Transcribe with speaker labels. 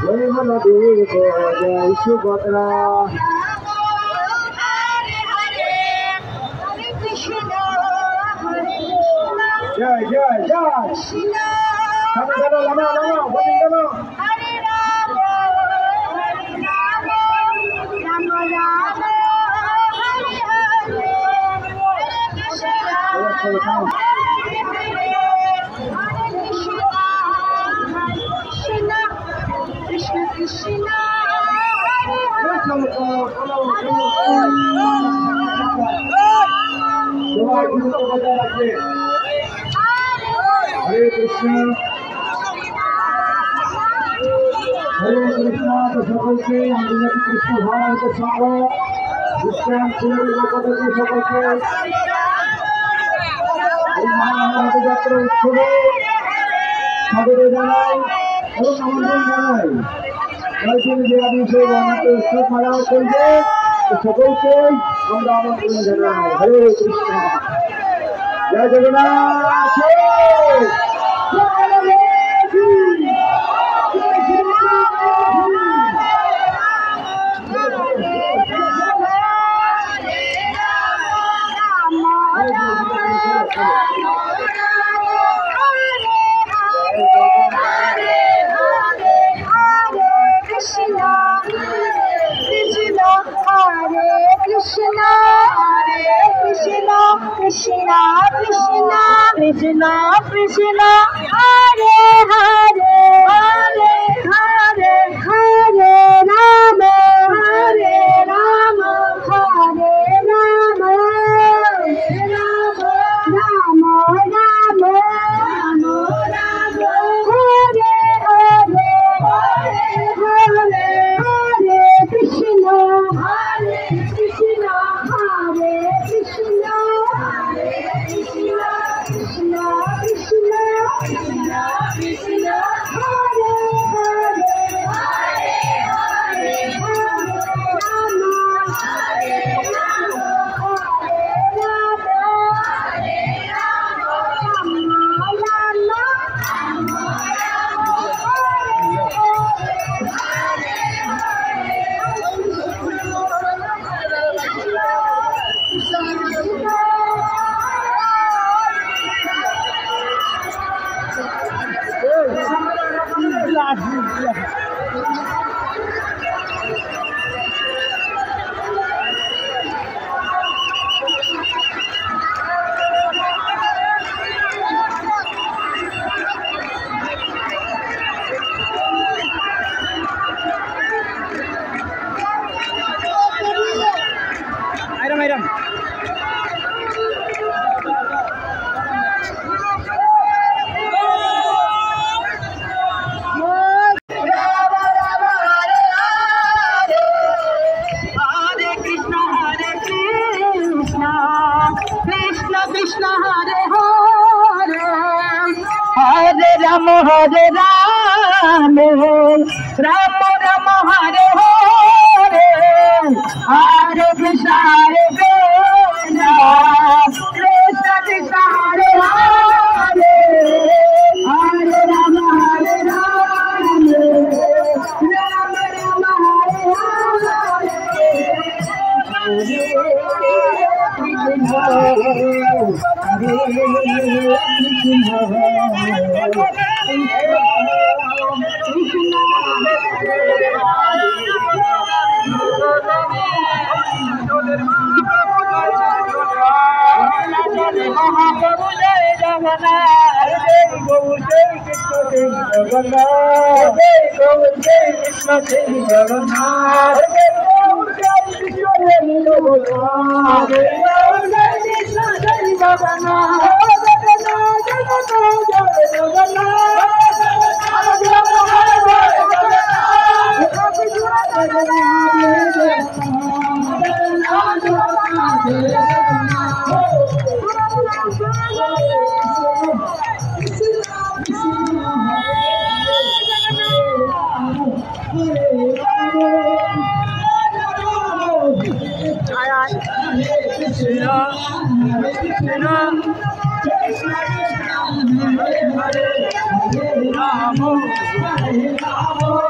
Speaker 1: देव जय सुभद्रा जय जय जय चलो चलो लगा लगा बोली लगा
Speaker 2: Krishna Krishna
Speaker 1: Hare Krishna तो सकल से अंजलि कृष्ण भगवान के संग जिसके पूरे लोगों के सकल से महाभारत यात्रा उत्सव खबरें जानाई और आमंत्रण जानाई कल যে আমি সেই বানাতে উৎসব পালন করবে তো সকলকে আমরা আমন্ত্রণ জানাই হরে কৃষ্ণ জয় Jagannath
Speaker 2: Krishna Krishna Krishna Krishna Hare Hare Hare Hare Hare Rama Hare Rama Hare Rama Rama Rama Rama Rama Hare Hare Hare Hare Krishna Hare Krishna Hare Krishna Krishna Krishna Krishna Krishna Hare Hare Hare Hare Rama Hare Rama Hare Rama Hare Rama Rama Rama Hare Hare Hare Krishna Hare Krishna Krishna Krishna Hare Hare Hare Rama Hare Rama Rama Rama Hare Hare Hare Rama